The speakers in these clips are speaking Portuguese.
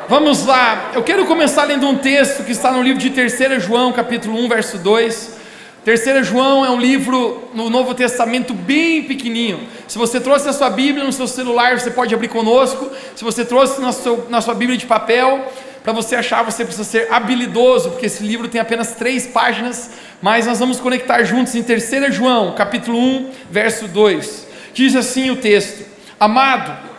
Vamos lá, eu quero começar lendo um texto que está no livro de 3 João, capítulo 1, verso 2. 3 João é um livro no Novo Testamento bem pequenininho. Se você trouxe a sua Bíblia no seu celular, você pode abrir conosco. Se você trouxe na sua Bíblia de papel, para você achar, você precisa ser habilidoso, porque esse livro tem apenas 3 páginas, mas nós vamos conectar juntos em 3 João, capítulo 1, verso 2. Diz assim o texto: Amado,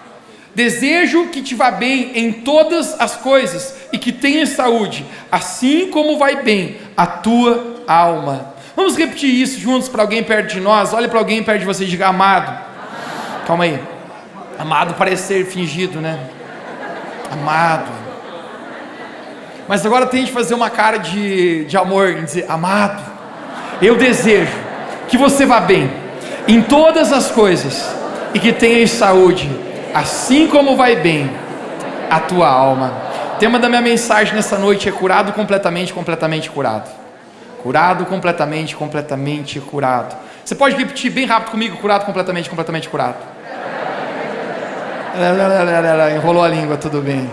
desejo que te vá bem em todas as coisas e que tenhas saúde, assim como vai bem a tua alma. Vamos repetir isso juntos para alguém perto de nós. Olha para alguém perto de você e diga: amado. Calma aí. Amado parece ser fingido, né? Amado. Mas agora tente fazer uma cara de amor e dizer: amado, eu desejo que você vá bem em todas as coisas e que tenhas saúde, assim como vai bem a tua alma. O tema da minha mensagem nessa noite é curado completamente, completamente curado. Curado completamente, completamente curado. Você pode repetir bem rápido comigo: curado completamente, completamente curado. Enrolou a língua, tudo bem.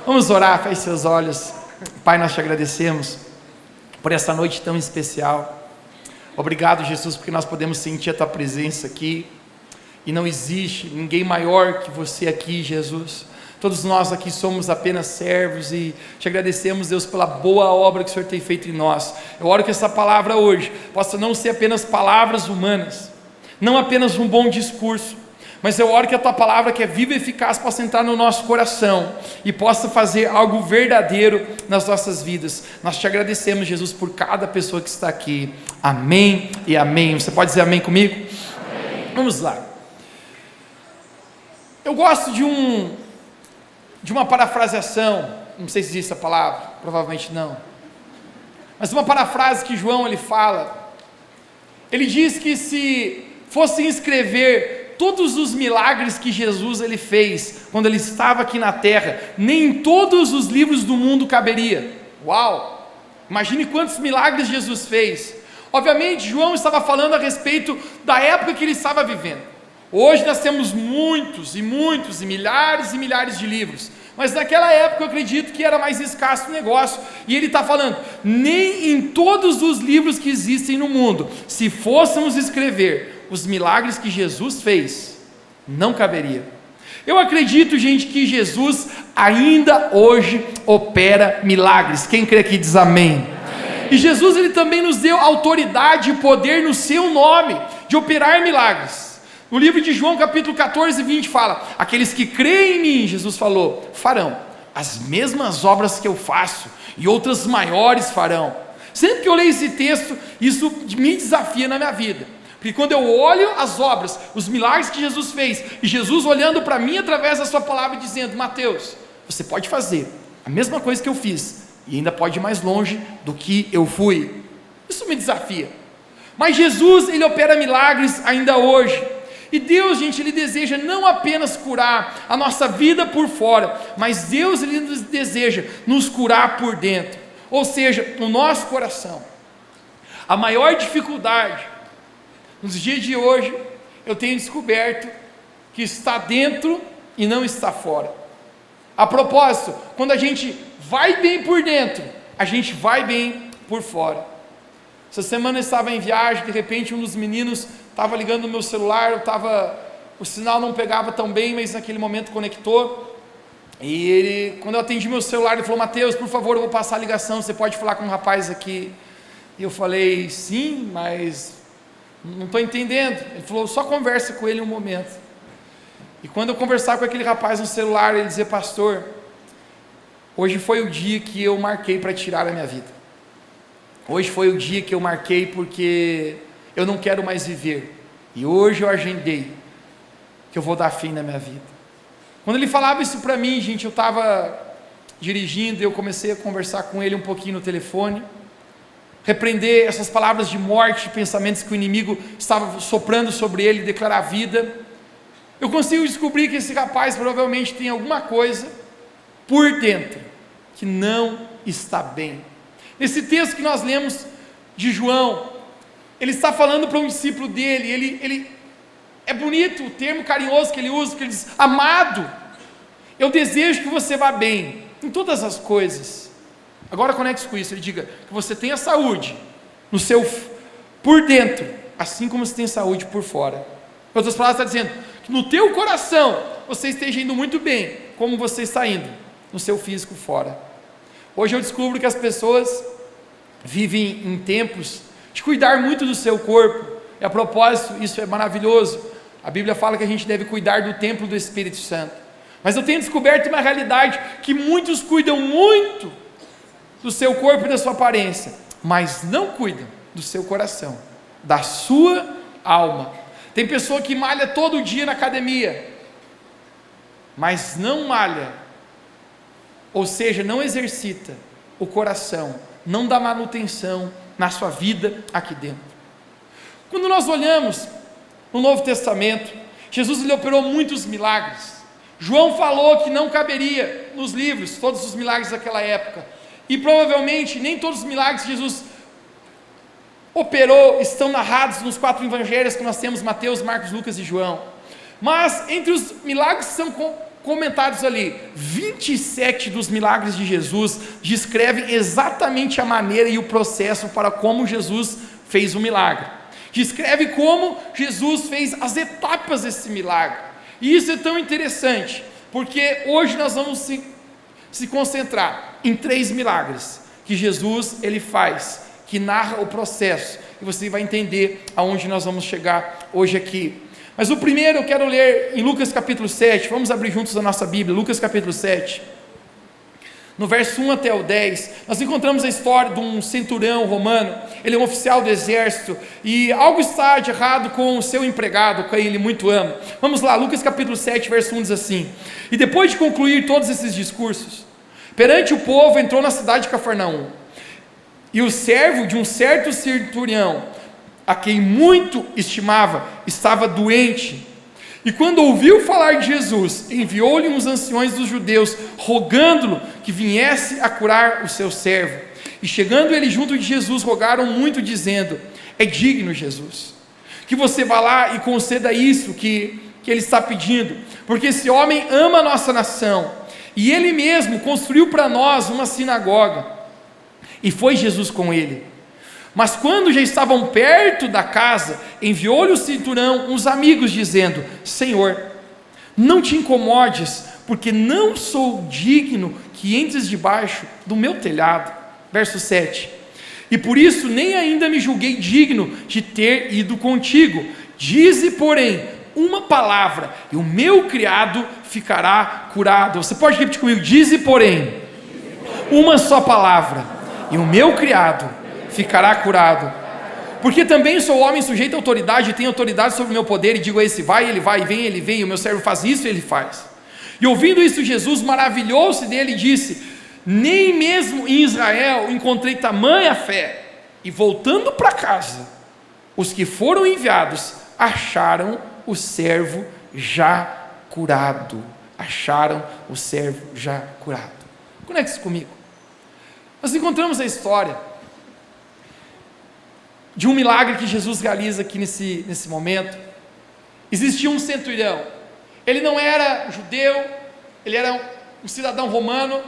Vamos orar, feche seus olhos. Pai, nós te agradecemos por essa noite tão especial. Obrigado, Jesus, porque nós podemos sentir a tua presença aqui. E não existe ninguém maior que você aqui, Jesus. Todos nós aqui somos apenas servos e te agradecemos, Deus, pela boa obra que o Senhor tem feito em nós. Eu oro que essa palavra hoje possa não ser apenas palavras humanas, não apenas um bom discurso, mas eu oro que a tua palavra, que é viva e eficaz, possa entrar no nosso coração e possa fazer algo verdadeiro nas nossas vidas. Nós te agradecemos, Jesus, por cada pessoa que está aqui. Amém e amém. Você pode dizer amém comigo? Amém. Vamos lá. Eu gosto de uma parafraseação, não sei se existe essa palavra, provavelmente não, mas uma parafrase que João ele fala. Ele diz que se fossem escrever todos os milagres que Jesus ele fez quando ele estava aqui na terra, nem todos os livros do mundo caberia. Uau! Imagine quantos milagres Jesus fez. Obviamente João estava falando a respeito da época que ele estava vivendo. Hoje nós temos muitos e milhares de livros, mas naquela época eu acredito que era mais escasso o negócio, e ele está falando, nem em todos os livros que existem no mundo, se fôssemos escrever os milagres que Jesus fez, não caberia. Eu acredito, gente, que Jesus ainda hoje opera milagres. Quem crê aqui diz amém. E Jesus ele também nos deu autoridade e poder no seu nome, de operar milagres. No livro de João, capítulo 14, 20, fala: aqueles que creem em mim, Jesus falou, farão as mesmas obras que eu faço, e outras maiores farão. Sempre que eu leio esse texto, isso me desafia na minha vida, porque quando eu olho as obras, os milagres que Jesus fez, e Jesus olhando para mim através da sua palavra, dizendo: Mateus, você pode fazer a mesma coisa que eu fiz, e ainda pode ir mais longe do que eu fui. Isso me desafia. Mas Jesus, ele opera milagres ainda hoje. E Deus, gente, ele deseja não apenas curar a nossa vida por fora, mas Deus, ele deseja nos curar por dentro, ou seja, no nosso coração. A maior dificuldade nos dias de hoje, eu tenho descoberto que está dentro e não está fora. A propósito, quando a gente vai bem por dentro, a gente vai bem por fora. Essa semana eu estava em viagem, de repente um dos meninos estava ligando no meu celular, o sinal não pegava tão bem, mas naquele momento conectou, e ele, quando eu atendi meu celular, ele falou: Mateus, por favor, eu vou passar a ligação, você pode falar com um rapaz aqui? E eu falei: sim, mas não estou entendendo. Ele falou: só conversa com ele um momento. E quando eu conversar com aquele rapaz no celular, ele dizia: pastor, hoje foi o dia que eu marquei para tirar a minha vida. Hoje foi o dia que eu marquei porque eu não quero mais viver, e hoje eu agendei que eu vou dar fim na minha vida. Quando ele falava isso para mim, gente, eu estava dirigindo, eu comecei a conversar com ele um pouquinho no telefone, repreender essas palavras de morte, pensamentos que o inimigo estava soprando sobre ele, declarar vida. Eu consigo descobrir que esse rapaz provavelmente tem alguma coisa por dentro que não está bem. Nesse texto que nós lemos de João, ele está falando para um discípulo dele, ele é bonito o termo carinhoso que ele usa, porque ele diz: amado, eu desejo que você vá bem em todas as coisas. Agora conecte com isso, ele diga que você tenha saúde no seu, por dentro, assim como você tem saúde por fora. Em outras palavras, está dizendo que no teu coração você esteja indo muito bem, como você está indo no seu físico fora. Hoje eu descubro que as pessoas vivem em tempos de cuidar muito do seu corpo, e a propósito, isso é maravilhoso. A Bíblia fala que a gente deve cuidar do templo do Espírito Santo, mas eu tenho descoberto uma realidade, que muitos cuidam muito do seu corpo e da sua aparência, mas não cuidam do seu coração, da sua alma. Tem pessoa que malha todo dia na academia, mas não malha, ou seja, não exercita o coração, não dá manutenção na sua vida aqui dentro. Quando nós olhamos no Novo Testamento, Jesus ele operou muitos milagres. João falou que não caberia nos livros todos os milagres daquela época, e provavelmente nem todos os milagres que Jesus operou estão narrados nos 4 evangelhos que nós temos: Mateus, Marcos, Lucas e João. Mas entre os milagres que são comentados ali, 27 dos milagres de Jesus descrevem exatamente a maneira e o processo para como Jesus fez o milagre. Descreve como Jesus fez as etapas desse milagre. E isso é tão interessante, porque hoje nós vamos se concentrar em 3 milagres que Jesus ele faz, que narra o processo, e você vai entender aonde nós vamos chegar hoje aqui. Mas o primeiro eu quero ler em Lucas capítulo 7, vamos abrir juntos a nossa Bíblia, Lucas capítulo 7, no verso 1 até o 10, nós encontramos a história de um centurião romano. Ele é um oficial do exército, e algo está de errado com o seu empregado, quem ele muito ama. Vamos lá, Lucas capítulo 7, verso 1 diz assim: e depois de concluir todos esses discursos, perante o povo, entrou na cidade de Cafarnaum, e o servo de um certo centurião, a quem muito estimava, estava doente, e quando ouviu falar de Jesus, enviou-lhe uns anciões dos judeus, rogando-lhe que viesse a curar o seu servo. E chegando ele junto de Jesus, rogaram muito, dizendo: é digno, Jesus, que você vá lá e conceda isso que ele está pedindo, porque esse homem ama a nossa nação, e ele mesmo construiu para nós uma sinagoga. E foi Jesus com ele. Mas quando já estavam perto da casa, enviou-lhe o centurião uns amigos, dizendo: Senhor, não te incomodes, porque não sou digno que entres debaixo do meu telhado. Verso 7: e por isso nem ainda me julguei digno de ter ido contigo. Dize, porém, uma palavra, e o meu criado ficará curado. Você pode repetir comigo? Dize, porém, uma só palavra, e o meu criado ficará curado. Porque também sou homem sujeito à autoridade, e tenho autoridade sobre o meu poder, e digo a esse: vai, ele vai, e vem, ele vem, e o meu servo faz isso, e ele faz. E ouvindo isso, Jesus maravilhou-se dele e disse: nem mesmo em Israel encontrei tamanha fé. E voltando para casa, os que foram enviados acharam o servo já curado. Acharam o servo já curado. Conecte-se comigo. Nós encontramos a história de um milagre que Jesus realiza aqui nesse momento. Existia um centurião. Ele não era judeu, ele era um cidadão romano.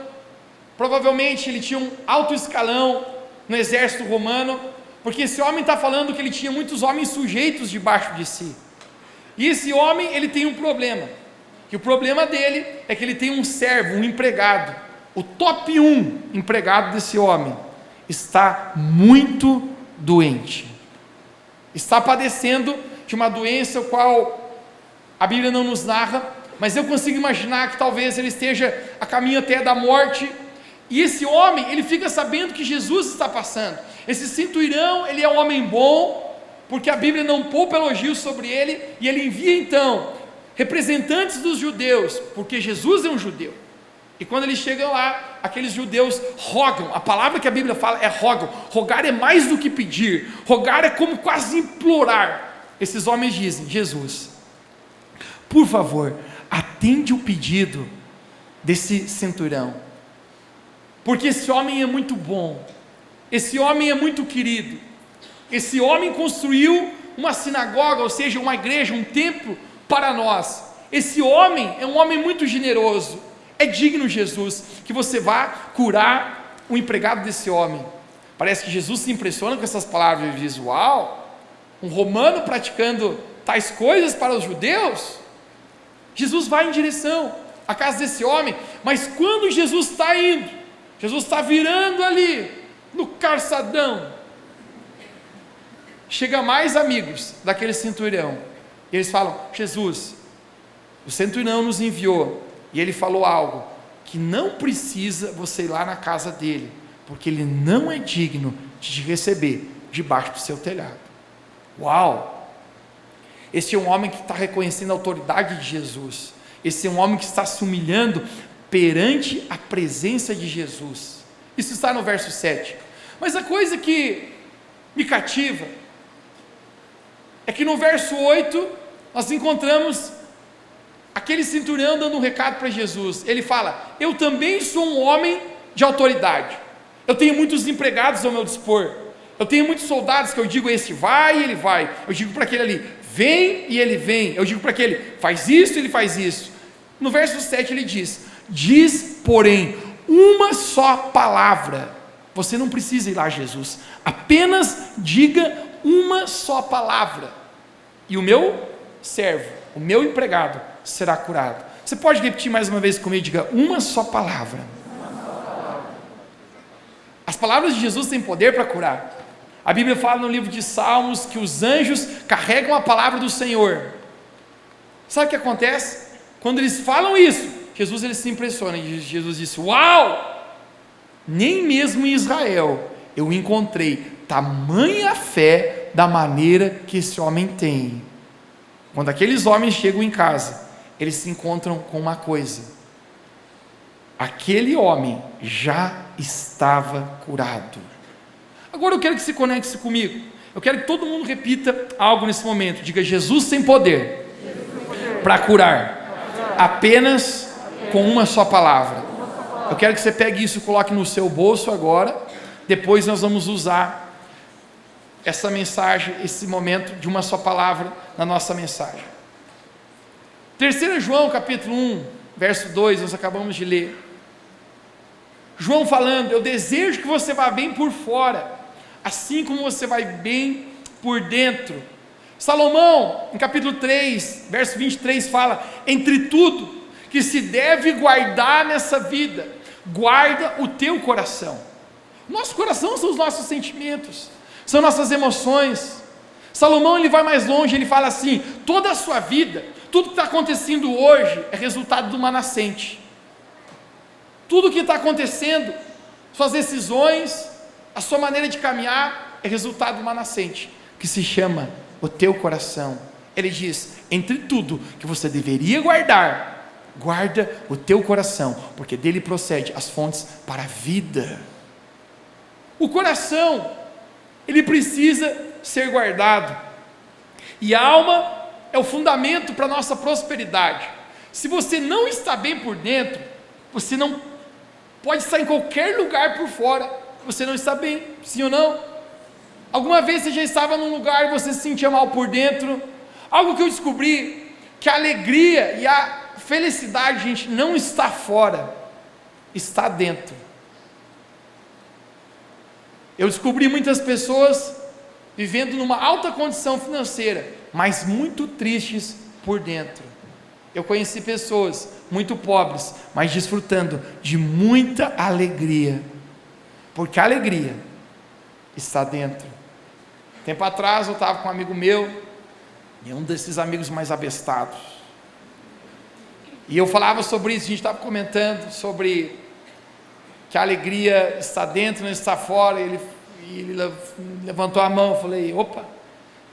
Provavelmente ele tinha um alto escalão no exército romano, porque esse homem está falando que ele tinha muitos homens sujeitos debaixo de si. E esse homem, ele tem um problema, que o problema dele é que ele tem um servo, um empregado. O top 1 empregado desse homem está muito doente, está padecendo de uma doença, qual a Bíblia não nos narra, mas eu consigo imaginar que talvez ele esteja a caminho até da morte. E esse homem, ele fica sabendo que Jesus está passando. Esse centurião, ele é um homem bom, porque a Bíblia não poupa elogios sobre ele, e ele envia então representantes dos judeus, porque Jesus é um judeu. E quando eles chegam lá, aqueles judeus rogam. A palavra que a Bíblia fala é rogam. Rogar é mais do que pedir. Rogar é como quase implorar. Esses homens dizem: Jesus, por favor, atende o pedido desse centurião, porque esse homem é muito bom, esse homem é muito querido, esse homem construiu uma sinagoga, ou seja, uma igreja, um templo para nós. Esse homem é um homem muito generoso. é digno, Jesus, que você vá curar o empregado desse homem. Parece que Jesus se impressiona com essas palavras e diz: uau, um romano praticando tais coisas para os judeus? Jesus vai em direção à casa desse homem, mas quando Jesus está indo, Jesus está virando ali, no calçadão, chega mais amigos daquele centurião, e eles falam: Jesus, o centurião nos enviou, e ele falou algo, que não precisa você ir lá na casa dele, porque ele não é digno de te receber debaixo do seu telhado. Uau! Esse é um homem que está reconhecendo a autoridade de Jesus, esse é um homem que está se humilhando perante a presença de Jesus. Isso está no verso 7, mas a coisa que me cativa, é que no verso 8, nós encontramos aquele centurião dando um recado para Jesus. Ele fala: eu também sou um homem de autoridade, eu tenho muitos empregados ao meu dispor, eu tenho muitos soldados que eu digo: esse vai e ele vai, eu digo para aquele ali: vem e ele vem, eu digo para aquele: faz isso e ele faz isso. No verso 7 ele diz, porém, uma só palavra. Você não precisa ir lá, Jesus, apenas diga uma só palavra, e o meu servo, o meu empregado será curado. Você pode repetir mais uma vez comigo? Diga: uma só palavra. As palavras de Jesus têm poder para curar. A Bíblia fala no livro de Salmos que os anjos carregam a palavra do Senhor. Sabe o que acontece? Quando eles falam isso, Jesus ele se impressiona, e Jesus disse: uau, nem mesmo em Israel eu encontrei tamanha fé da maneira que esse homem tem. Quando aqueles homens chegam em casa, eles se encontram com uma coisa: aquele homem já estava curado. Agora eu quero que se conecte comigo, eu quero que todo mundo repita algo nesse momento. Diga: Jesus tem poder para curar, apenas com uma só palavra. Eu quero que você pegue isso e coloque no seu bolso agora. Depois nós vamos usar essa mensagem, esse momento de uma só palavra na nossa mensagem. 3 João capítulo 1, verso 2, nós acabamos de ler. João falando: eu desejo que você vá bem por fora, assim como você vai bem por dentro. Salomão, em capítulo 3, verso 23, fala: entre tudo que se deve guardar nessa vida, guarda o teu coração. Nosso coração são os nossos sentimentos, são nossas emoções. Salomão ele vai mais longe, ele fala assim: toda a sua vida, tudo que está acontecendo hoje é resultado de uma nascente. Tudo que está acontecendo, suas decisões, a sua maneira de caminhar, é resultado de uma nascente, que se chama o teu coração. Ele diz: entre tudo que você deveria guardar, guarda o teu coração, porque dele procede as fontes para a vida. O coração, ele precisa ser guardado, e a alma é o fundamento para a nossa prosperidade. Se você não está bem por dentro, você não pode estar em qualquer lugar por fora, você não está bem, sim ou não? Alguma vez você já estava num lugar e você se sentia mal por dentro? Algo que eu descobri, que a alegria e a felicidade, gente, não está fora, está dentro. Eu descobri muitas pessoas vivendo numa alta condição financeira, mas muito tristes por dentro. Eu conheci pessoas muito pobres, mas desfrutando de muita alegria, porque a alegria está dentro. Tempo atrás eu estava com um amigo meu, e um desses amigos mais abestados, e eu falava sobre isso, a gente estava comentando sobre que a alegria está dentro, não está fora. Ele levantou a mão, eu falei: opa.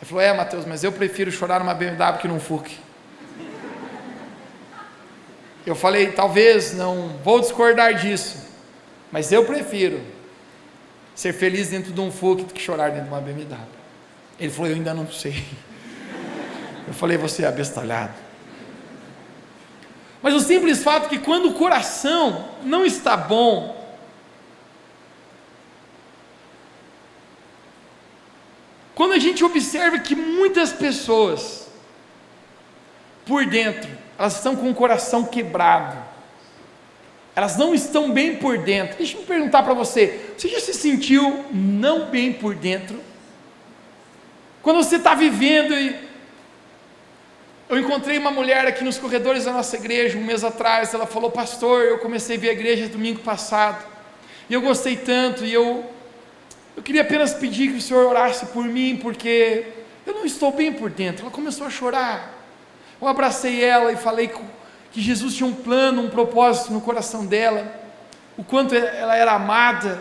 Ele falou: Mateus, mas eu prefiro chorar numa BMW que num Fusca. Eu falei: talvez, não vou discordar disso, mas eu prefiro ser feliz dentro de um Fusca do que chorar dentro de uma BMW. Ele falou: eu ainda não sei. Eu falei: você é abestalhado. Mas o simples fato é que quando o coração não está bom, quando a gente observa que muitas pessoas, por dentro, elas estão com o coração quebrado, elas não estão bem por dentro. Deixa eu perguntar para você, você já se sentiu não bem por dentro? Quando você está vivendo eu encontrei uma mulher aqui nos corredores da nossa igreja, um mês atrás, ela falou: pastor, eu comecei a vir à igreja domingo passado, e eu gostei tanto, e eu queria apenas pedir que o senhor orasse por mim, porque eu não estou bem por dentro. Ela começou a chorar, eu abracei ela e falei que Jesus tinha um plano, um propósito no coração dela, o quanto ela era amada,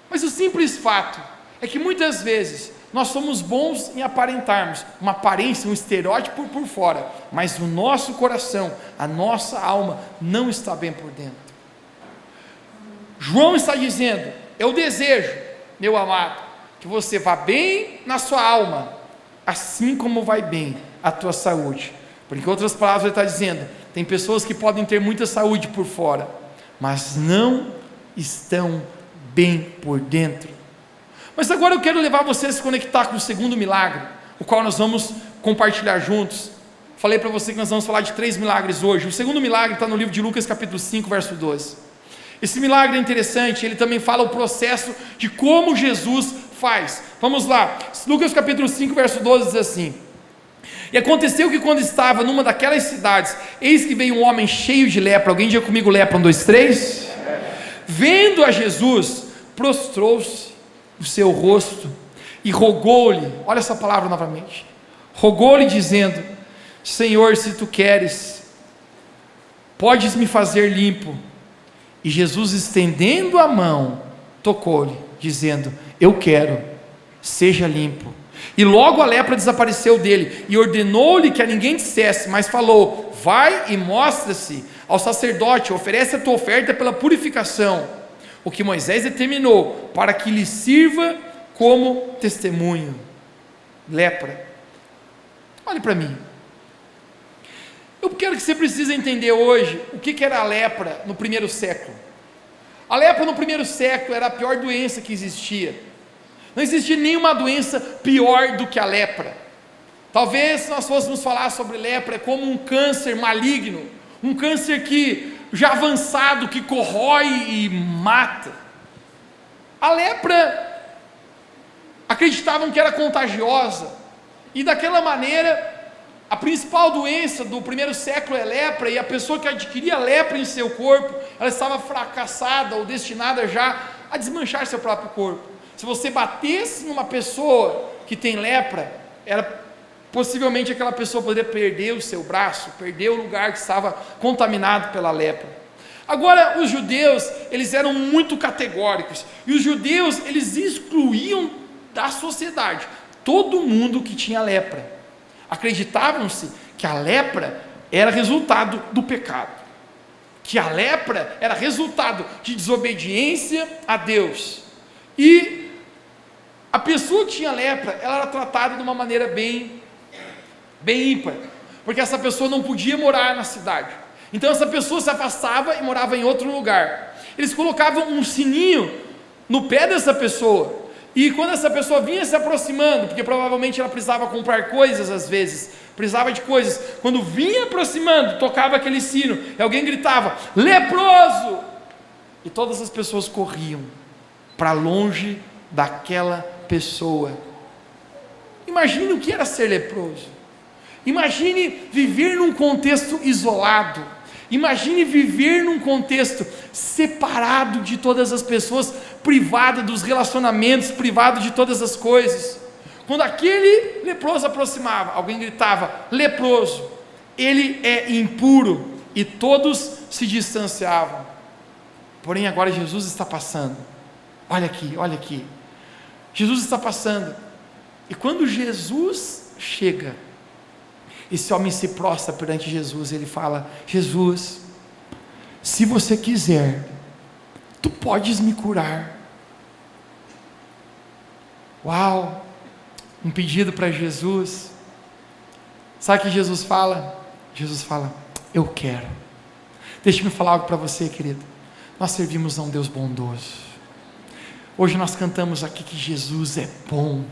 mas o simples fato é que muitas vezes nós somos bons em aparentarmos uma aparência, um estereótipo por fora, mas o nosso coração, a nossa alma não está bem por dentro. João está dizendo: eu desejo, meu amado, que você vá bem na sua alma, assim como vai bem a tua saúde. Porque em outras palavras ele está dizendo, tem pessoas que podem ter muita saúde por fora, mas não estão bem por dentro. Mas agora eu quero levar você a se conectar com o segundo milagre, o qual nós vamos compartilhar juntos. Falei para você que nós vamos falar de 3 milagres hoje. O segundo milagre está no livro de Lucas capítulo 5, verso 12. Esse milagre é interessante, ele também fala o processo de como Jesus faz. Vamos lá, Lucas capítulo 5, verso 12 diz assim: e aconteceu que quando estava numa daquelas cidades, eis que veio um homem cheio de lepra. Alguém diga comigo lepra, 1, 2, 3. Vendo a Jesus, prostrou-se o seu rosto e rogou-lhe, olha essa palavra novamente, rogou-lhe dizendo: Senhor, se tu queres, podes me fazer limpo. E Jesus, estendendo a mão, tocou-lhe, dizendo: eu quero, seja limpo. E logo a lepra desapareceu dele, e ordenou-lhe que a ninguém dissesse, mas falou: vai e mostra-se ao sacerdote, oferece a tua oferta pela purificação, o que Moisés determinou, para que lhe sirva como testemunho. Lepra. Olhe para mim, eu quero que você precise entender hoje o que era a lepra no primeiro século. A lepra no primeiro século era a pior doença que existia. Não existia nenhuma doença pior do que a lepra. Talvez se nós fôssemos falar sobre lepra, é como um câncer maligno, um câncer que já avançado, que corrói e mata. A lepra, acreditavam que era contagiosa, e daquela maneira, a principal doença do primeiro século é lepra, e a pessoa que adquiria lepra em seu corpo, ela estava fracassada ou destinada já a desmanchar seu próprio corpo. Se você batesse em uma pessoa que tem lepra, possivelmente aquela pessoa poderia perder o seu braço, perder o lugar que estava contaminado pela lepra. Agora, os judeus, eles eram muito categóricos, e os judeus, eles excluíam da sociedade todo mundo que tinha lepra. Acreditavam-se que a lepra era resultado do pecado, que a lepra era resultado de desobediência a Deus, e a pessoa que tinha lepra, ela era tratada de uma maneira bem ímpar, porque essa pessoa não podia morar na cidade, então essa pessoa se afastava e morava em outro lugar. Eles colocavam um sininho no pé dessa pessoa, e quando essa pessoa vinha se aproximando, porque provavelmente ela precisava comprar coisas às vezes, precisava de coisas, quando vinha aproximando, tocava aquele sino, e alguém gritava: leproso! E todas as pessoas corriam para longe daquela pessoa. Imagine o que era ser leproso. Imagine viver num contexto isolado. Imagine viver num contexto separado de todas as pessoas, privado dos relacionamentos, privado de todas as coisas. Quando aquele leproso aproximava, alguém gritava: leproso, ele é impuro, e todos se distanciavam. Porém agora Jesus está passando. Olha aqui, olha aqui. Jesus está passando, e quando Jesus chega, esse homem se prostra perante Jesus, ele fala: Jesus, se você quiser, tu podes me curar. Uau, um pedido para Jesus. Sabe o que Jesus fala? Jesus fala: eu quero. Deixa-me falar algo para você, querido. Nós servimos a um Deus bondoso. Hoje nós cantamos aqui que Jesus é bom.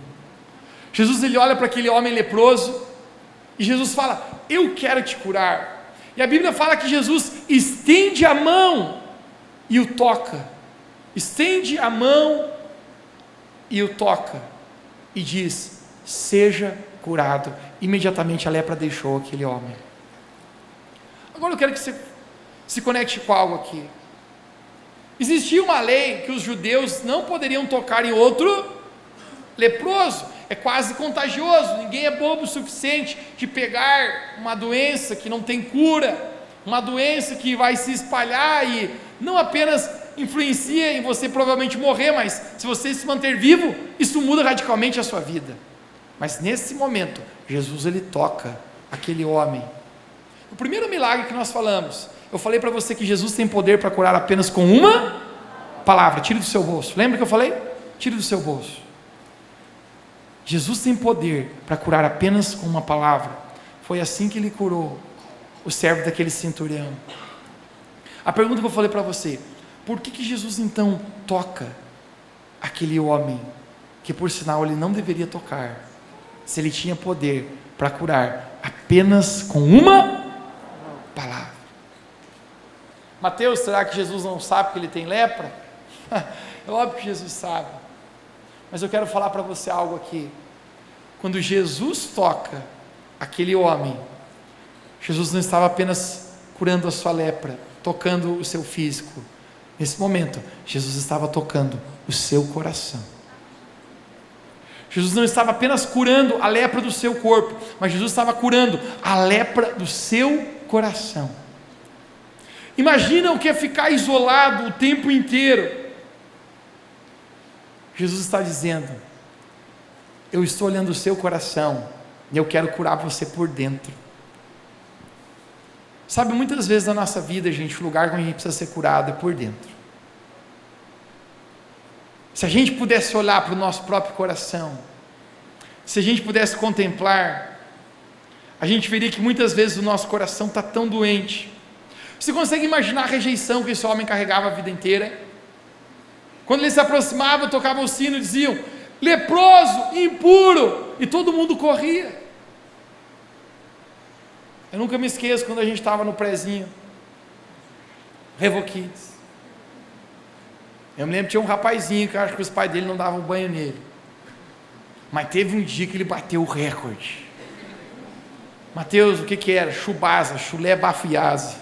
Jesus, ele olha para aquele homem leproso, e Jesus fala: eu quero te curar. E a Bíblia fala que Jesus estende a mão e o toca. Estende a mão e o toca. E diz: seja curado. Imediatamente a lepra deixou aquele homem. Agora eu quero que você se conecte com algo aqui. Existia uma lei que os judeus não poderiam tocar em outro leproso. É quase contagioso. Ninguém é bobo o suficiente de pegar uma doença que não tem cura, uma doença que vai se espalhar e não apenas influencia em você provavelmente morrer, mas se você se manter vivo, isso muda radicalmente a sua vida. Mas nesse momento, Jesus ele toca aquele homem. O primeiro milagre que nós falamos, eu falei para você que Jesus tem poder para curar apenas com uma palavra. Tire do seu bolso. Lembra que eu falei? Tire do seu bolso. Jesus tem poder para curar apenas com uma palavra. Foi assim que ele curou o servo daquele centurião. A pergunta que eu falei para você: por que Jesus então toca aquele homem, que por sinal ele não deveria tocar, se ele tinha poder para curar apenas com uma palavra? Mateus, será que Jesus não sabe que ele tem lepra? É óbvio que Jesus sabe, mas eu quero falar para você algo aqui. Quando Jesus toca aquele homem, Jesus não estava apenas curando a sua lepra, tocando o seu físico. Nesse momento, Jesus estava tocando o seu coração. Jesus não estava apenas curando a lepra do seu corpo, mas Jesus estava curando a lepra do seu coração. Imagina o que é ficar isolado o tempo inteiro. Jesus está dizendo: eu estou olhando o seu coração e eu quero curar você por dentro. Sabe, muitas vezes na nossa vida, gente, o lugar onde a gente precisa ser curado é por dentro. Se a gente pudesse olhar para o nosso próprio coração, se a gente pudesse contemplar, a gente veria que muitas vezes o nosso coração está tão doente. Você consegue imaginar a rejeição que esse homem carregava a vida inteira? Quando ele se aproximava, tocava o sino e diziam: leproso, impuro, e todo mundo corria. Eu nunca me esqueço quando a gente estava no prézinho, Revo Kids. Eu me lembro que tinha um rapazinho que eu acho que os pais dele não davam banho nele, mas teve um dia que ele bateu o recorde. Mateus, o que era? Chubasa, chulé bafiase.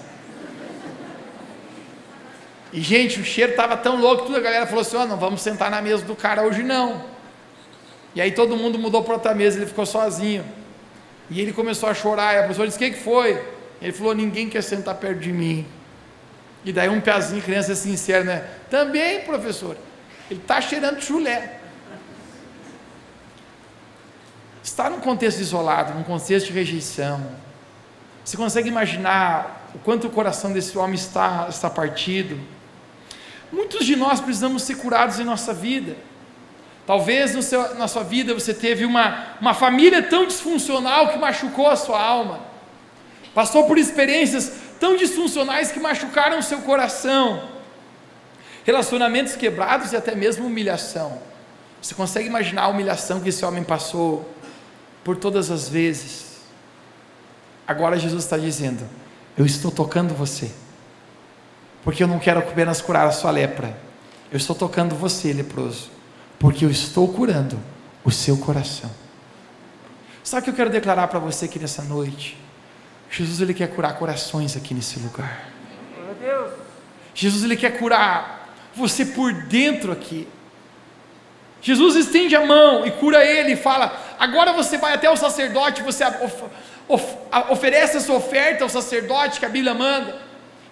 E gente, o cheiro estava tão louco, toda a galera falou assim: não vamos sentar na mesa do cara hoje não. E aí todo mundo mudou para outra mesa, ele ficou sozinho. E ele começou a chorar, e a professora disse: o que foi? Ele falou: ninguém quer sentar perto de mim. E daí um piazinho, criança sincera, né? Também, professor, ele está cheirando chulé. Está num contexto isolado, num contexto de rejeição. Você consegue imaginar o quanto o coração desse homem está partido? Muitos de nós precisamos ser curados em nossa vida. Talvez na sua vida você teve uma família tão disfuncional que machucou a sua alma, passou por experiências tão disfuncionais que machucaram o seu coração, relacionamentos quebrados e até mesmo humilhação. Você consegue imaginar a humilhação que esse homem passou por todas as vezes? Agora Jesus está dizendo: eu estou tocando você, porque eu não quero apenas curar a sua lepra, eu estou tocando você, leproso, porque eu estou curando o seu coração. Sabe o que eu quero declarar para você aqui nessa noite? Jesus ele quer curar corações aqui nesse lugar. Jesus ele quer curar você por dentro aqui. Jesus estende a mão e cura ele e fala: agora você vai até o sacerdote, você oferece a sua oferta ao sacerdote que a Bíblia manda,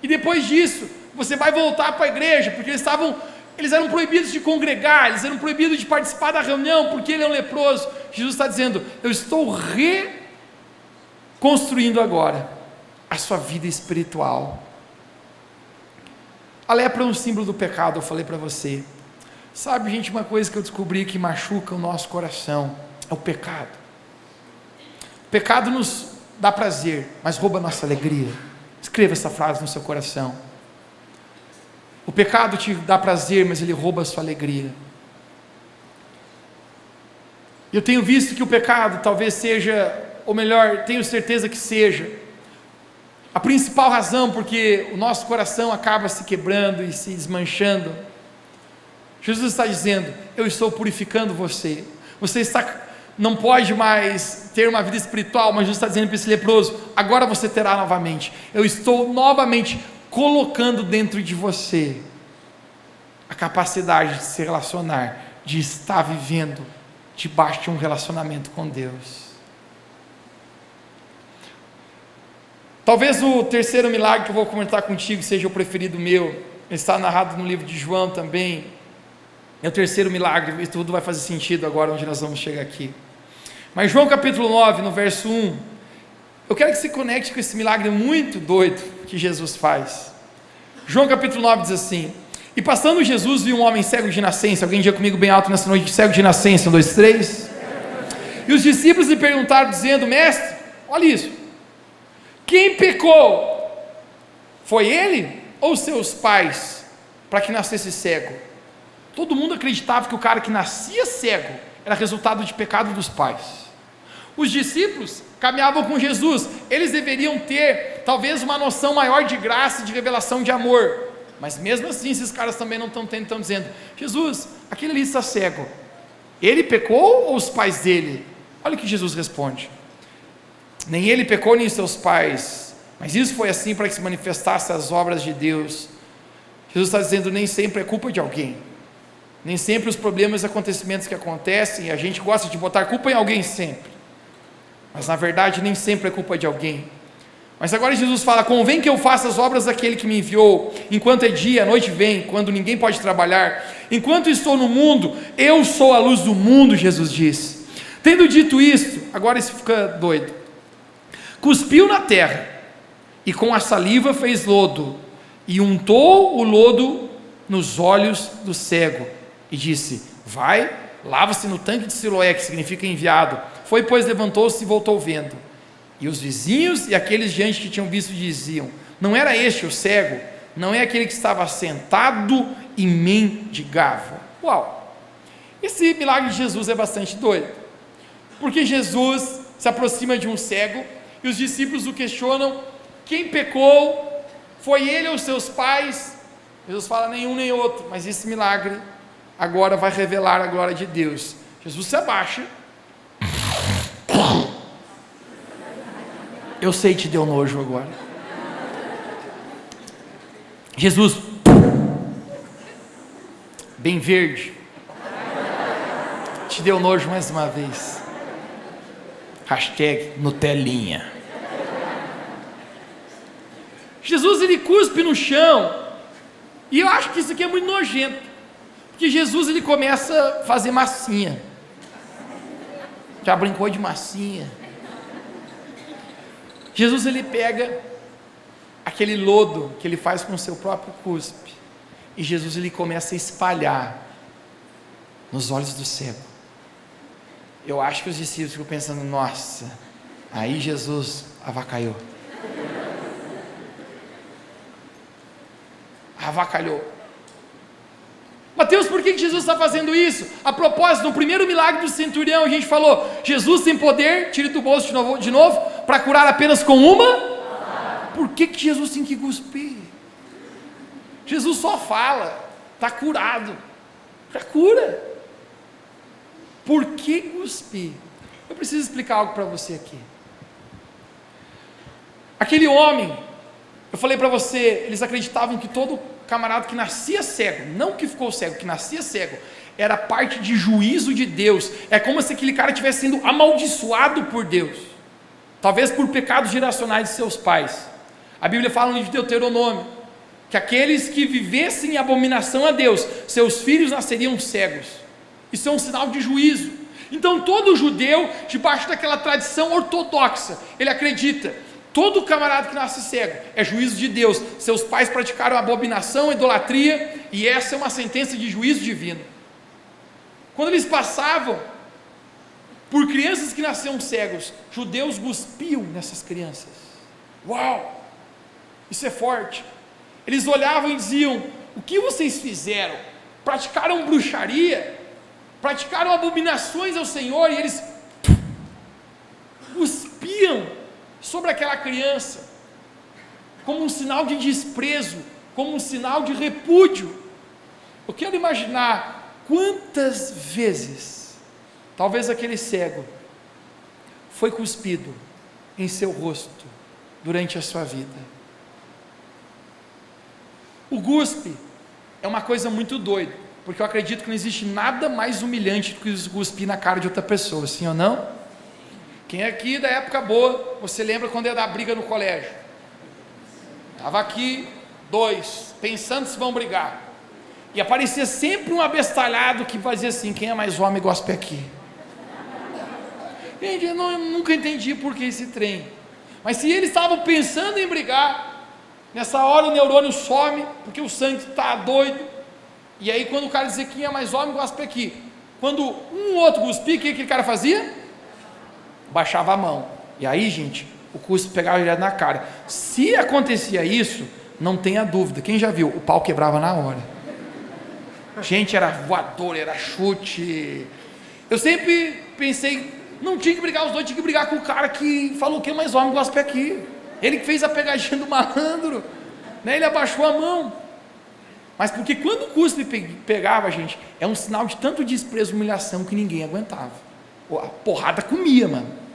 e depois disso você vai voltar para a igreja, porque eles eram proibidos de congregar, eles eram proibidos de participar da reunião, porque ele é um leproso. Jesus está dizendo: eu estou reconstruindo agora a sua vida espiritual. A lepra é um símbolo do pecado, eu falei para você. Sabe, gente, uma coisa que eu descobri que machuca o nosso coração é o pecado. O pecado nos dá prazer, mas rouba a nossa alegria. Escreva essa frase no seu coração. O pecado te dá prazer, mas ele rouba a sua alegria. Eu tenho visto que o pecado talvez seja, ou melhor, tenho certeza que seja, A principal razão porque o nosso coração acaba se quebrando e se desmanchando, Jesus está dizendo: eu estou purificando você. Não pode mais ter uma vida espiritual, mas Jesus está dizendo para esse leproso: agora você terá novamente. Eu estou novamente colocando dentro de você a capacidade de se relacionar, de estar vivendo debaixo de um relacionamento com Deus. Talvez o terceiro milagre que eu vou comentar contigo seja o preferido meu. Ele está narrado no livro de João também. É o terceiro milagre, e tudo vai fazer sentido agora onde nós vamos chegar aqui. Mas João capítulo 9, no verso 1, eu quero que você conecte com esse milagre muito doido que Jesus faz. João capítulo 9 diz assim: e passando Jesus viu um homem cego de nascença. Alguém diga comigo bem alto nessa noite: cego de nascença. 1, 2, 3. E os discípulos lhe perguntaram dizendo: mestre, olha isso, quem pecou? Foi ele ou seus pais para que nascesse cego? Todo mundo acreditava que o cara que nascia cego era resultado de pecado dos pais. Os discípulos caminhavam com Jesus, eles deveriam ter talvez uma noção maior de graça e de revelação de amor, mas mesmo assim esses caras também não estão tendo, estão dizendo: Jesus, aquele ali está cego, ele pecou ou os pais dele? Olha o que Jesus responde: nem ele pecou nem seus pais, mas isso foi assim para que se manifestassem as obras de Deus. Jesus está dizendo: nem sempre é culpa de alguém, nem sempre os problemas e acontecimentos que acontecem, a gente gosta de botar culpa em alguém sempre, mas na verdade nem sempre é culpa de alguém. Mas agora Jesus fala: convém que eu faça as obras daquele que me enviou, enquanto é dia, a noite vem, quando ninguém pode trabalhar. Enquanto estou no mundo, eu sou a luz do mundo, Jesus disse. Tendo dito isto, agora isso fica doido, cuspiu na terra, e com a saliva fez lodo, e untou o lodo nos olhos do cego, e disse: vai, lava-se no tanque de Siloé, que significa enviado. Foi, pois, levantou-se e voltou vendo. E os vizinhos e aqueles diante que tinham visto diziam: não era este o cego? Não é aquele que estava sentado e mendigava? Uau! Esse milagre de Jesus é bastante doido, porque Jesus se aproxima de um cego, e os discípulos o questionam: quem pecou? Foi ele ou seus pais? Jesus fala: nenhum nem outro. Mas esse milagre agora vai revelar a glória de Deus. Jesus se abaixa. Eu sei, te deu nojo agora. Jesus, bem verde, te deu nojo mais uma vez. Hashtag Nutelinha. Jesus, ele cuspe no chão, e eu acho que isso aqui é muito nojento, porque Jesus, ele começa a fazer massinha. Já brincou de massinha? Jesus, ele pega aquele lodo que ele faz com o seu próprio cuspe, e Jesus, ele começa a espalhar nos olhos do cego. Eu acho que os discípulos ficam pensando: nossa, aí Jesus avacalhou. Mateus, por que Jesus está fazendo isso? A propósito, no primeiro milagre do centurião, a gente falou: Jesus tem poder, tire do bolso de novo, para curar apenas com uma? Por que Jesus tem que cuspir? Jesus só fala, está curado, já cura. Por que cuspir? Eu preciso explicar algo para você aqui. Aquele homem, eu falei para você, eles acreditavam que todo camarada que nascia cego, não que ficou cego, que nascia cego, era parte de juízo de Deus. É como se aquele cara estivesse sendo amaldiçoado por Deus, talvez por pecados geracionais de seus pais. A Bíblia fala no livro de Deuteronômio que aqueles que vivessem em abominação a Deus, seus filhos nasceriam cegos. Isso é um sinal de juízo. Então todo judeu, debaixo daquela tradição ortodoxa, ele acredita: todo camarada que nasce cego é juízo de Deus, seus pais praticaram abominação, idolatria, e essa é uma sentença de juízo divino. Quando eles passavam por crianças que nasciam cegos, judeus cuspiam nessas crianças. Uau, isso é forte. Eles olhavam e diziam: o que vocês fizeram? Praticaram bruxaria, praticaram abominações ao Senhor, e eles cuspiam sobre aquela criança. como um sinal de desprezo, como um sinal de repúdio. Eu quero imaginar quantas vezes, talvez aquele cego, foi cuspido em seu rosto durante a sua vida. O cuspe é uma coisa muito doida, porque eu acredito que não existe nada mais humilhante do que cuspir na cara de outra pessoa, sim ou não? Quem é aqui da época boa, você lembra quando ia dar briga no colégio? Estava aqui, dois, pensando se vão brigar, e aparecia sempre um abestalhado que fazia assim: quem é mais homem, gospe aqui. Gente, eu nunca entendi por que esse trem, mas se eles estavam pensando em brigar, nessa hora o neurônio some, porque o sangue está doido, e aí quando o cara dizia quem é mais homem, gospe aqui. Quando um outro cuspia, o que aquele cara fazia? Baixava a mão, e aí, gente, o cuspe pegava direto na cara. Se acontecia isso, não tenha dúvida, quem já viu, o pau quebrava na hora. Gente, era voador, era chute. Eu sempre pensei, não tinha que brigar os dois, tinha que brigar com o cara que falou que é mais homem, gospe aqui. Ele que fez a pegadinha do malandro, né? Ele abaixou a mão. Mas porque quando o cuspe pegava, gente, é um sinal de tanto desprezo e humilhação que ninguém aguentava. A porrada comia, mano.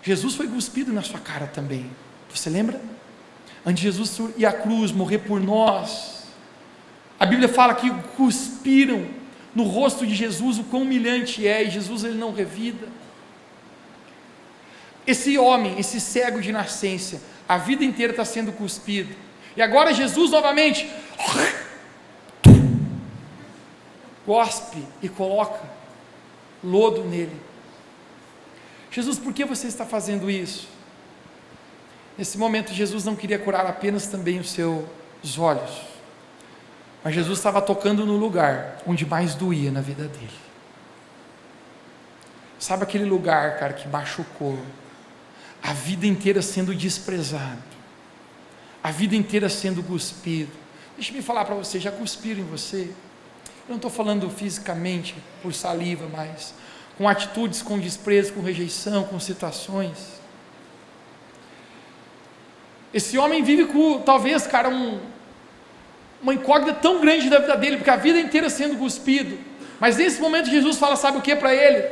Jesus foi cuspido na sua cara também, você lembra? Antes de Jesus ir à cruz, morrer por nós, a Bíblia fala que cuspiram no rosto de Jesus, o quão humilhante é, e Jesus ele não revida. Esse homem, esse cego de nascença, a vida inteira está sendo cuspido, e agora Jesus novamente cospe e coloca lodo nele. Jesus, por que você está fazendo isso? Nesse momento Jesus não queria curar apenas também os seus olhos, mas Jesus estava tocando no lugar onde mais doía na vida dele. Sabe aquele lugar, cara, que machucou, a vida inteira sendo desprezado, a vida inteira sendo cuspido. Deixa eu me falar para você, já cuspiram em você? Eu não estou falando fisicamente, por saliva, mas com atitudes, com desprezo, com rejeição, com situações. Esse homem vive com, talvez, cara, uma incógnita tão grande da vida dele, porque a vida inteira sendo cuspido, mas nesse momento Jesus fala, sabe o que para ele?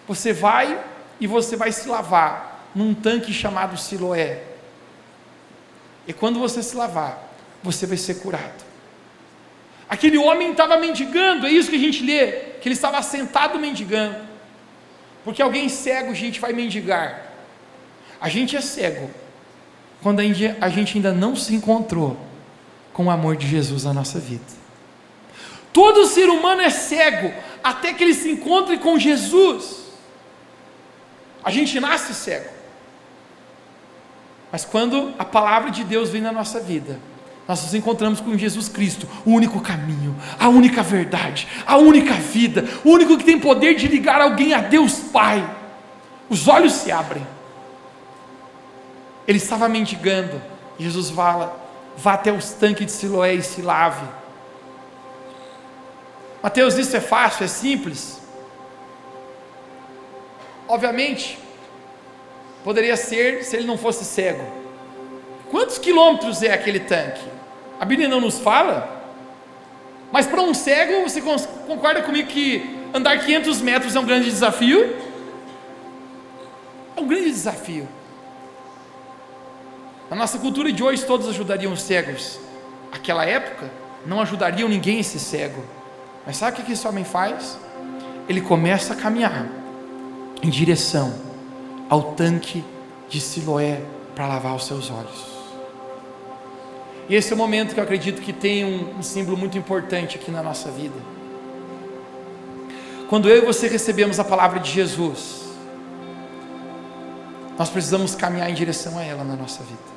Você vai e você vai se lavar num tanque chamado Siloé, e quando você se lavar, você vai ser curado. Aquele homem estava mendigando, é isso que a gente lê, que ele estava sentado mendigando, porque alguém cego, gente, vai mendigar. A gente é cego quando a gente ainda não se encontrou com o amor de Jesus na nossa vida. Todo ser humano é cego até que ele se encontre com Jesus. A gente nasce cego, mas quando a palavra de Deus vem na nossa vida, nós nos encontramos com Jesus Cristo, o único caminho, a única verdade, a única vida, o único que tem poder de ligar alguém a Deus Pai. Os olhos se abrem. Ele estava mendigando, Jesus fala, vá até os tanques de Siloé e se lave. Mateus, isso é fácil, é simples? Obviamente, poderia ser se ele não fosse cego. Quantos quilômetros é aquele tanque? A Bíblia não nos fala, mas para um cego, você concorda comigo que andar 500 metros é um grande desafio? É um grande desafio. Na nossa cultura de hoje, todos ajudariam os cegos. Naquela época, não ajudariam ninguém esse cego. Mas sabe o que esse homem faz? Ele começa a caminhar em direção ao tanque de Siloé para lavar os seus olhos. E esse é o momento que eu acredito que tem um símbolo muito importante aqui na nossa vida. Quando eu e você recebemos a palavra de Jesus, nós precisamos caminhar em direção a ela na nossa vida.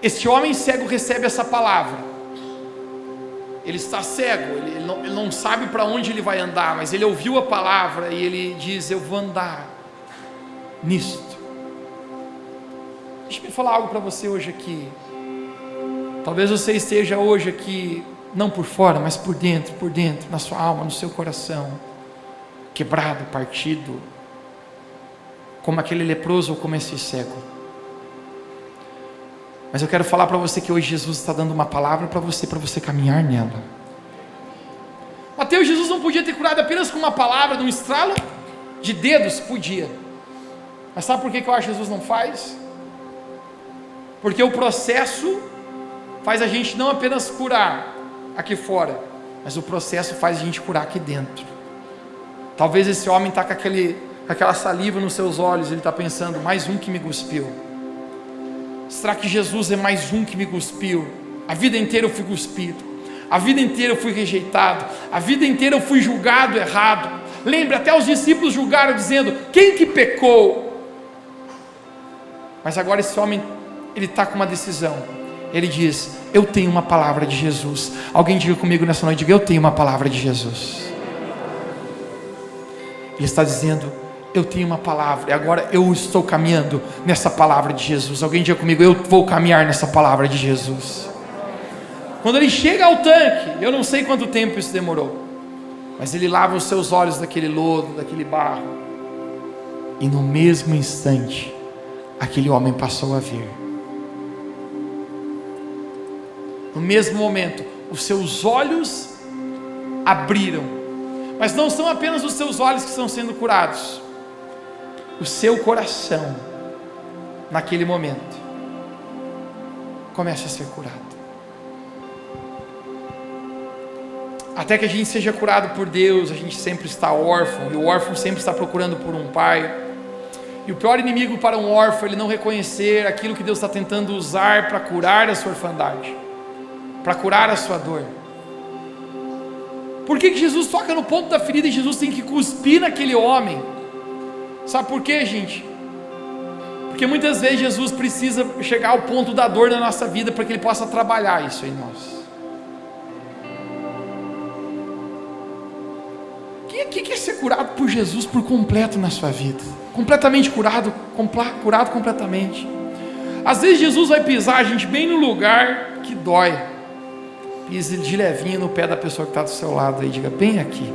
Este homem cego recebe essa palavra. Ele está cego, ele não sabe para onde ele vai andar, mas ele ouviu a palavra e ele diz, eu vou andar nisto. Deixa eu falar algo para você hoje aqui. Talvez você esteja hoje aqui, não por fora, mas por dentro, na sua alma, no seu coração, quebrado, partido, como aquele leproso ou como esse cego. Mas eu quero falar para você que hoje Jesus está dando uma palavra para você caminhar nela. Mateus, Jesus não podia ter curado apenas com uma palavra, num estralo de dedos? Podia. Mas sabe por que eu acho que Jesus não faz? Porque o processo faz a gente não apenas curar aqui fora, mas o processo faz a gente curar aqui dentro. Talvez esse homem está com aquela saliva nos seus olhos, ele está pensando, mais um que me cuspiu. Será que Jesus é mais um que me cuspiu? A vida inteira eu fui cuspido, a vida inteira eu fui rejeitado, a vida inteira eu fui julgado errado. Lembra, até os discípulos julgaram dizendo, quem que pecou? Mas agora esse homem, ele está com uma decisão. Ele diz, eu tenho uma palavra de Jesus. Alguém diga comigo nessa noite, diga, eu tenho uma palavra de Jesus. Ele está dizendo, eu tenho uma palavra, e agora eu estou caminhando nessa palavra de Jesus. Alguém diga comigo, eu vou caminhar nessa palavra de Jesus. Quando ele chega ao tanque, eu não sei quanto tempo isso demorou, mas ele lava os seus olhos daquele lodo, daquele barro, e no mesmo instante, aquele homem passou a ver. No mesmo momento, os seus olhos abriram, mas não são apenas os seus olhos que estão sendo curados, o seu coração, naquele momento, começa a ser curado. Até que a gente seja curado por Deus, a gente sempre está órfão, e o órfão sempre está procurando por um pai. E o pior inimigo para um órfão é ele não reconhecer aquilo que Deus está tentando usar para curar a sua orfandade, para curar a sua dor. Por que Jesus toca no ponto da ferida e Jesus tem que cuspir naquele homem? Sabe por quê, gente? Porque muitas vezes Jesus precisa chegar ao ponto da dor na nossa vida para que Ele possa trabalhar isso em nós. Quem quer ser curado por Jesus por completo na sua vida? Completamente curado, curado completamente. Às vezes Jesus vai pisar a gente bem no lugar que dói. Pise de levinho no pé da pessoa que está do seu lado aí, diga, bem aqui.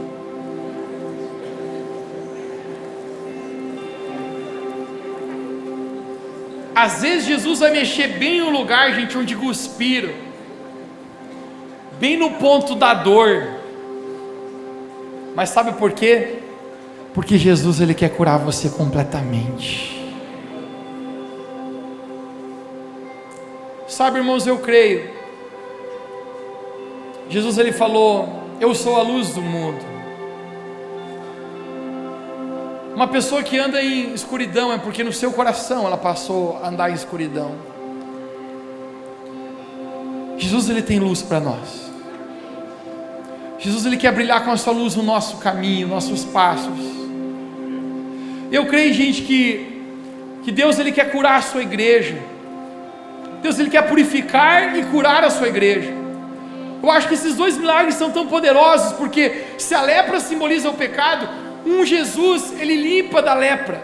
Às vezes Jesus vai mexer bem no lugar, gente, onde cuspiram, bem no ponto da dor. Mas sabe por quê? Porque Jesus, Ele quer curar você completamente. Sabe, irmãos, eu creio. Jesus, Ele falou, eu sou a luz do mundo. Uma pessoa que anda em escuridão é porque no seu coração ela passou a andar em escuridão. Jesus, Ele tem luz para nós. Jesus, Ele quer brilhar com a sua luz no nosso caminho, nossos passos. Eu creio, gente, que Deus, Ele quer curar a sua igreja. Deus, Ele quer purificar e curar a sua igreja. Eu acho que esses dois milagres são tão poderosos, porque se a lepra simboliza o pecado, Jesus, Ele limpa da lepra.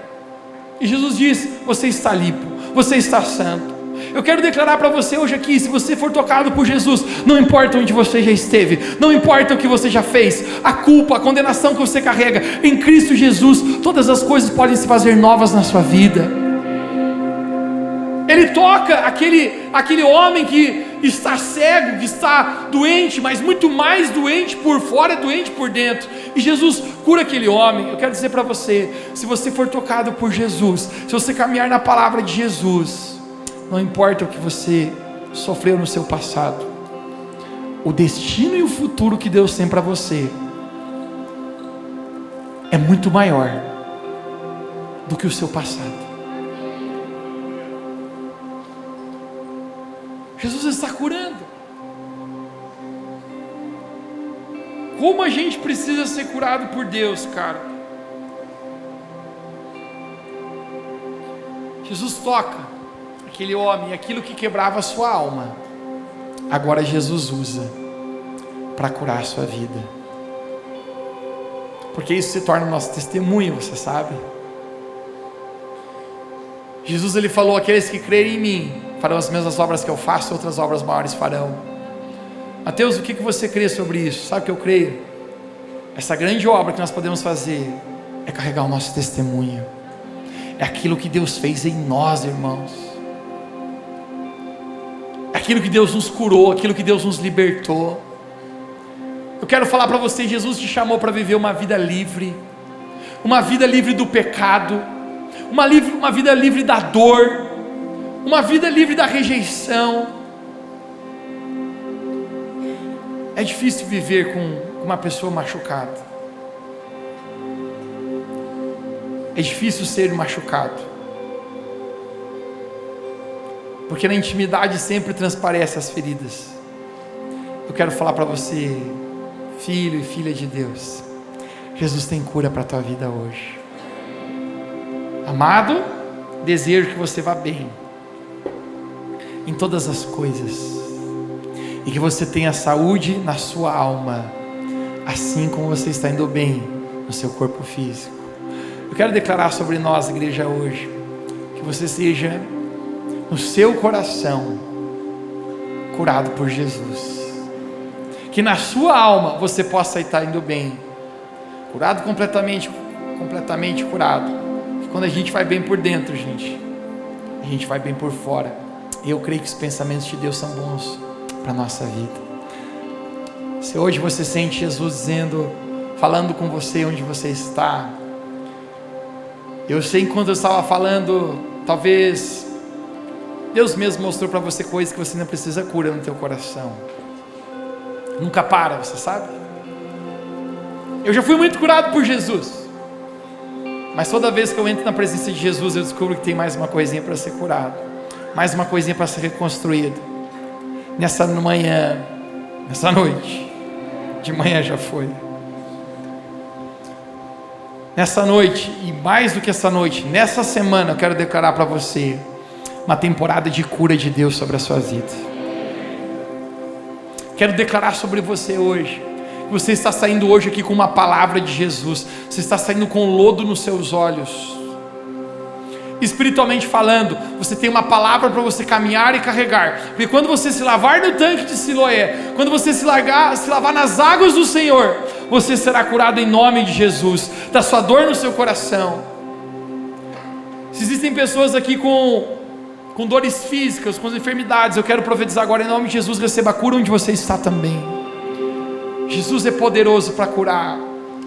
E Jesus diz, você está limpo, você está santo. Eu quero declarar para você hoje aqui, se você for tocado por Jesus, não importa onde você já esteve, não importa o que você já fez, a culpa, a condenação que você carrega, em Cristo Jesus, todas as coisas podem se fazer novas na sua vida. Ele toca aquele homem que está cego, que está doente, mas muito mais doente por fora, doente por dentro, e Jesus cura aquele homem. Eu quero dizer para você, se você for tocado por Jesus, se você caminhar na palavra de Jesus, não importa o que você sofreu no seu passado, o destino e o futuro que Deus tem para você é muito maior do que o seu passado. Jesus está curando. Como a gente precisa ser curado por Deus, cara. Jesus toca aquele homem, aquilo que quebrava a sua alma, agora Jesus usa para curar a sua vida, porque isso se torna nosso testemunho, você sabe. Jesus, Ele falou, aqueles que crerem em mim, farão as mesmas obras que eu faço, outras obras maiores farão. Mateus, o que você crê sobre isso? Sabe o que eu creio? Essa grande obra que nós podemos fazer é carregar o nosso testemunho, é aquilo que Deus fez em nós, irmãos. aquilo que Deus nos curou, aquilo que Deus nos libertou. Eu quero falar para você, Jesus te chamou para viver uma vida livre do pecado, uma vida livre da dor, uma vida livre da rejeição. É difícil viver com uma pessoa machucada, é difícil ser machucado, porque na intimidade sempre transparece as feridas. Eu quero falar para você, filho e filha de Deus, Jesus tem cura para a tua vida hoje. Amado, desejo que você vá bem em todas as coisas, e que você tenha saúde na sua alma, assim como você está indo bem no seu corpo físico. Eu quero declarar sobre nós, igreja, hoje, que você seja, no seu coração, curado por Jesus, que na sua alma você possa estar indo bem, curado completamente curado. Que quando a gente vai bem por dentro, gente, a gente vai bem por fora. E eu creio que os pensamentos de Deus são bons para a nossa vida. Se hoje você sente Jesus falando com você onde você está, eu sei, enquanto eu estava falando, talvez Deus mesmo mostrou para você coisas que você não precisa cura no teu coração. Nunca para, você sabe? Eu já fui muito curado por Jesus, mas toda vez que eu entro na presença de Jesus, eu descubro que tem mais uma coisinha para ser curado, mais uma coisinha para ser reconstruído. Nessa manhã, nessa noite, de manhã já foi. Nessa noite, e mais do que essa noite, nessa semana, eu quero declarar para você uma temporada de cura de Deus sobre a sua vida. Quero declarar sobre você hoje, que você está saindo hoje aqui com uma palavra de Jesus, você está saindo com lodo nos seus olhos. Espiritualmente falando, você tem uma palavra para você caminhar e carregar, porque quando você se lavar no tanque de Siloé, quando você se lavar nas águas do Senhor, você será curado em nome de Jesus, da sua dor no seu coração. Se existem pessoas aqui com dores físicas, com enfermidades, eu quero profetizar agora em nome de Jesus, receba a cura onde você está também. Jesus é poderoso para curar,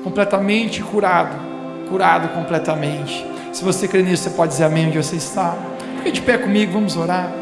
completamente curado completamente. Se você crê nisso, você pode dizer amém onde você está. Fique de pé comigo, vamos orar.